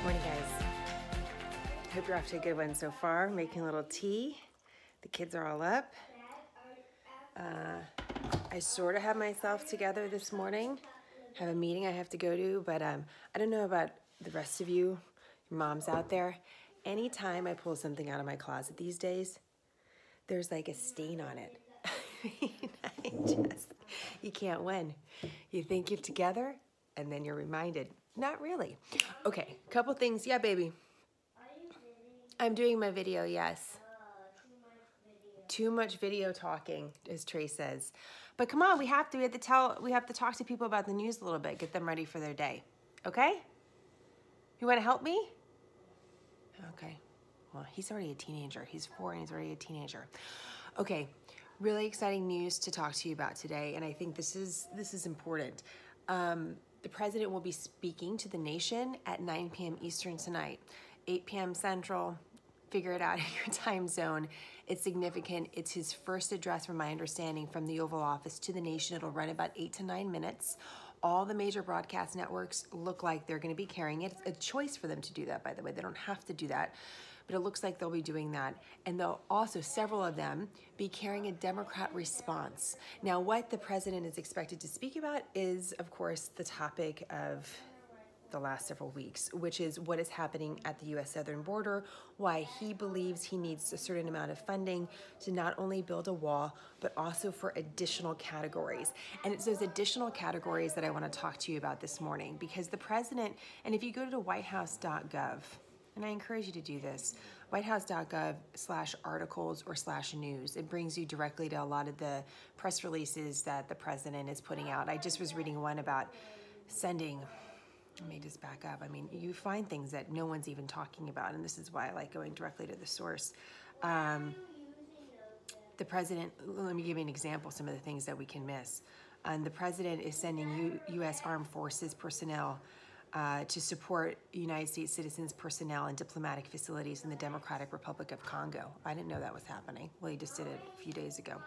Morning, guys. Hope you're off to a good one so far. Making a little tea. The kids are all up. I sort of have myself together this morning. Have a meeting I have to go to, but I don't know about the rest of you, your moms out there. Anytime I pull something out of my closet these days, there's like a stain on it. You can't win. You think you're together, and then you're reminded, not really. Okay, couple things. Yeah, baby. I'm doing my video, yes. Too much video talking, as Trey says. But come on, we have to talk to people about the news a little bit, get them ready for their day. Okay? You want to help me? Okay. Well, he's already a teenager. He's 4 and he's already a teenager. Okay. Really exciting news to talk to you about today, and I think this is important. The president will be speaking to the nation at 9 p.m. Eastern tonight, 8 p.m. Central. Figure it out in your time zone. It's significant. It's his first address, from my understanding, from the Oval Office to the nation. It'll run about 8 to 9 minutes. All the major broadcast networks look like they're going to be carrying it. It's a choice for them to do that, by the way. They don't have to do that, but it looks like they'll be doing that. And they'll also, several of them, be carrying a Democrat response. Now, what the president is expected to speak about is, of course, the topic of the last several weeks, which is what is happening at the U.S. southern border, why he believes he needs a certain amount of funding to not only build a wall, but also for additional categories. And it's those additional categories that I want to talk to you about this morning, because the president, and if you go to whitehouse.gov, and I encourage you to do this, whitehouse.gov/articles or /news. It brings you directly to a lot of the press releases that the president is putting out. I just was reading one about sending, let me just back up. I mean, you find things that no one's even talking about, and this is why I like going directly to the source. The president, let me give you an example, some of the things that we can miss. The president is sending U.S. Armed Forces personnel to support United States citizens' personnel in diplomatic facilities in the Democratic Republic of Congo. I didn't know that was happening. Well, he just did it a few days ago.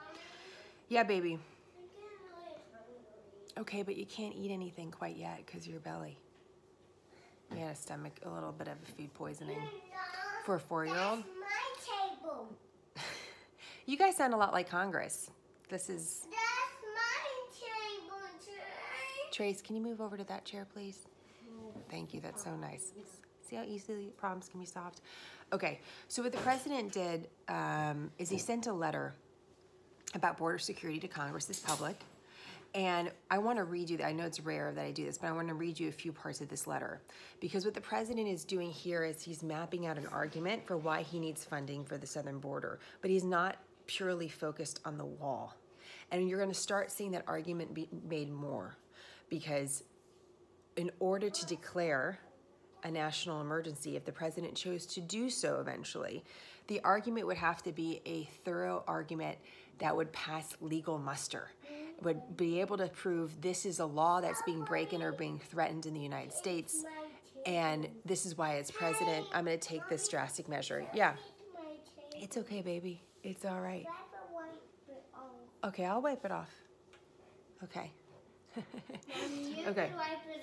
Yeah, baby. Okay, but you can't eat anything quite yet because of your belly. You had a little bit of food poisoning. For a 4-year-old? That's my table. You guys sound a lot like Congress. That's my table, Trace. Trace, can you move over to that chair, please? Thank you, that's so nice. See how easily problems can be solved? Okay, so what the president did is he sent a letter about border security to Congress, this public. And I want to read you, I know it's rare that I do this, but I want to read you a few parts of this letter. Because what the president is doing here is he's mapping out an argument for why he needs funding for the southern border. But he's not purely focused on the wall. And you're going to start seeing that argument be made more. Because in order to declare a national emergency, if the president chose to do so eventually, the argument would have to be a thorough argument that would pass legal muster. Would be able to prove this is a law that's being broken or being threatened in the United States, and this is why as president, I'm going to take this drastic measure. Yeah. It's okay, baby. It's all right. Okay, I'll wipe it off. Okay. Okay. Wipe it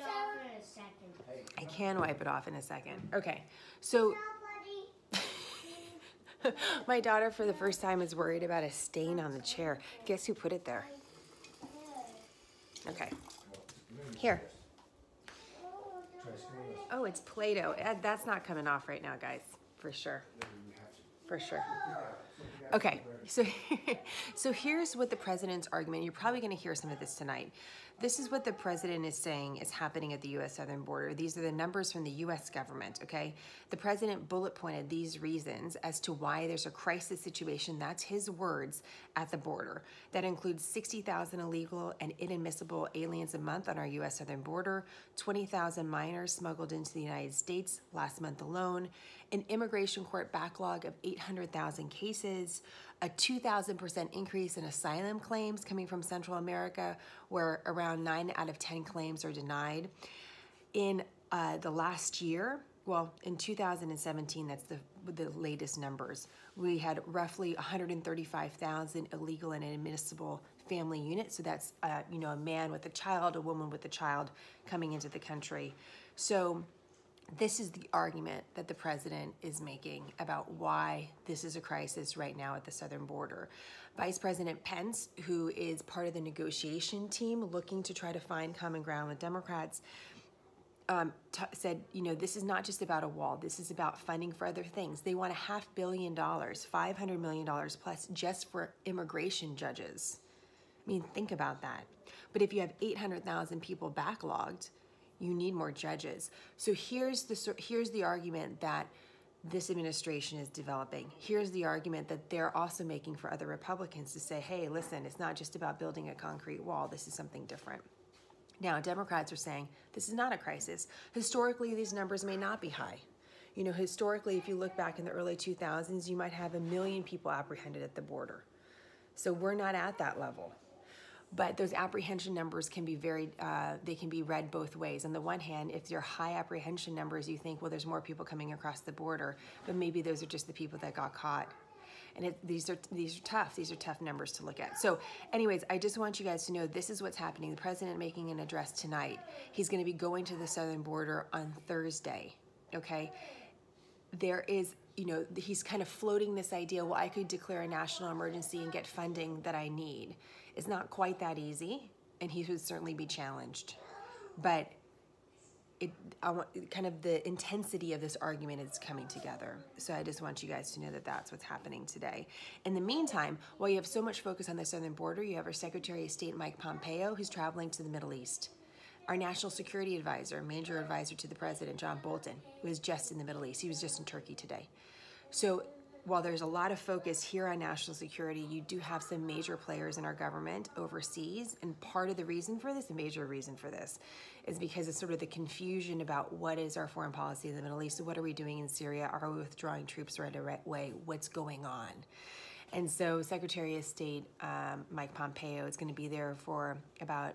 off in a second. I can wipe it off in a second. Okay. So my daughter, for the first time, is worried about a stain on the chair. Guess who put it there? Okay. Here. Oh, it's Play-Doh. That's not coming off right now, guys. For sure. For sure. Okay, so here's what the president's argument, you're probably going to hear some of this tonight. This is what the president is saying is happening at the U.S. southern border. These are the numbers from the U.S. government, okay? The president bullet pointed these reasons as to why there's a crisis situation, that's his words, at the border. That includes 60,000 illegal and inadmissible aliens a month on our U.S. southern border, 20,000 minors smuggled into the United States last month alone, an immigration court backlog of 800,000 cases, a 2,000% increase in asylum claims coming from Central America, where around 9 out of 10 claims are denied. In the last year, well, in 2017, that's the latest numbers, we had roughly 135,000 illegal and inadmissible family units. So that's a man with a child, a woman with a child coming into the country. So This is the argument that the president is making about why this is a crisis right now at the southern border. Vice President Pence, who is part of the negotiation team looking to try to find common ground with Democrats, said, you know, this is not just about a wall. This is about funding for other things. They want $500 million, $500 million plus just for immigration judges. I mean, think about that. But if you have 800,000 people backlogged, you need more judges. So here's the argument that this administration is developing. Here's the argument that they're also making for other Republicans to say, hey, listen, it's not just about building a concrete wall. This is something different. Now, Democrats are saying this is not a crisis. Historically, these numbers may not be high. You know, historically, if you look back in the early 2000s, you might have 1 million people apprehended at the border. So we're not at that level. But those apprehension numbers can be they can be read both ways. On the one hand, if they're high apprehension numbers, you think, well, there's more people coming across the border, but maybe those are just the people that got caught. And these are tough. These are tough numbers to look at. So anyways, I just want you guys to know this is what's happening. The president making an address tonight. He's going to be going to the southern border on Thursday, okay? There is, you know, he's kind of floating this idea, well, I could declare a national emergency and get funding that I need. It's not quite that easy, and he would certainly be challenged. But kind of the intensity of this argument is coming together. So I just want you guys to know that that's what's happening today. In the meantime, while you have so much focus on the southern border, you have our Secretary of State, Mike Pompeo, who's traveling to the Middle East. Our national security advisor, major advisor to the president, John Bolton, who is just in the Middle East. He was just in Turkey today. So while there's a lot of focus here on national security, you do have some major players in our government overseas. And part of the reason for this, a major reason for this, is because it's sort of the confusion about what is our foreign policy in the Middle East. So what are we doing in Syria? Are we withdrawing troops right away? What's going on? And so Secretary of State Mike Pompeo is going to be there for about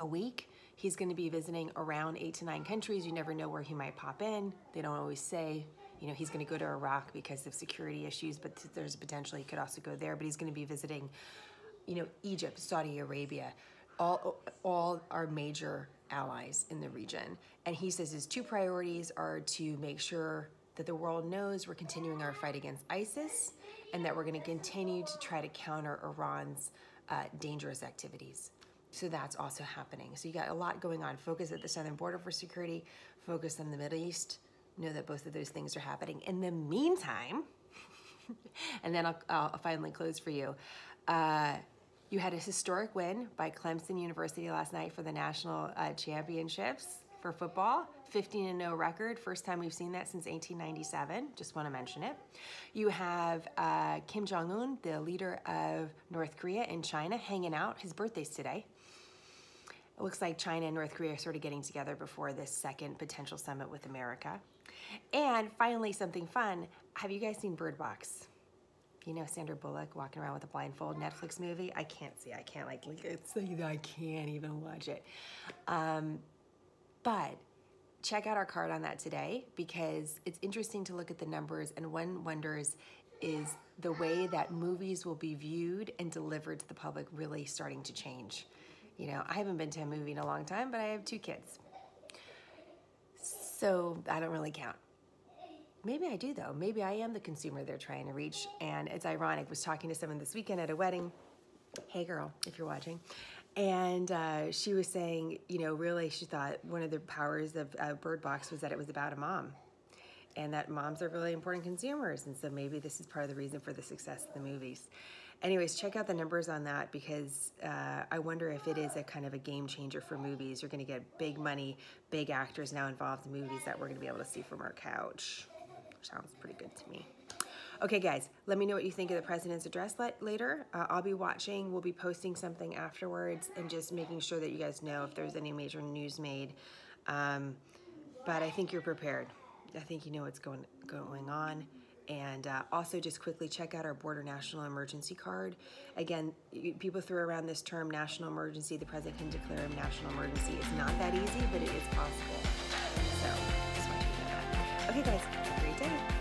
a week. He's going to be visiting around 8 to 9 countries. You never know where he might pop in. They don't always say, you know, he's going to go to Iraq because of security issues, but there's a potential he could also go there. But he's going to be visiting, you know, Egypt, Saudi Arabia, all our major allies in the region. And he says his 2 priorities are to make sure that the world knows we're continuing our fight against ISIS and that we're going to continue to try to counter Iran's dangerous activities. So that's also happening. So you got a lot going on. Focus at the southern border for security, focus on the Middle East. Know that both of those things are happening. In the meantime, and then I'll finally close for you. You had a historic win by Clemson University last night for the national championships for football. 15-0 record. First time we've seen that since 1897. Just want to mention it. You have Kim Jong-un, the leader of North Korea and China, hanging out. His birthday's today. It looks like China and North Korea are sort of getting together before this second potential summit with America. And finally, something fun. Have you guys seen Bird Box? You know Sandra Bullock walking around with a blindfold Netflix movie? I can't see. I can't I can't even watch it. But check out our card on that today because it's interesting to look at the numbers, and one wonders, is the way that movies will be viewed and delivered to the public really starting to change? You know, I haven't been to a movie in a long time, but I have 2 kids. So I don't really count. Maybe I do, though. Maybe I am the consumer they're trying to reach. And it's ironic. I was talking to someone this weekend at a wedding. Hey, girl, if you're watching. And she was saying, you know, really, she thought one of the powers of Bird Box was that it was about a mom. And that moms are really important consumers. And so maybe this is part of the reason for the success of the movies. Anyways, check out the numbers on that because I wonder if it is a kind of a game changer for movies. You're going to get big money, big actors now involved in movies that we're going to be able to see from our couch. Sounds pretty good to me. Okay, guys, let me know what you think of the president's address later. I'll be watching. We'll be posting something afterwards and just making sure that you guys know if there's any major news made. But I think you're prepared. I think you know what's going on. And also just quickly check out our border national emergency card. Again, people throw around this term national emergency. The president can declare a national emergency. It's not that easy, but it is possible. So just want you to know that. Okay, guys, have a great day.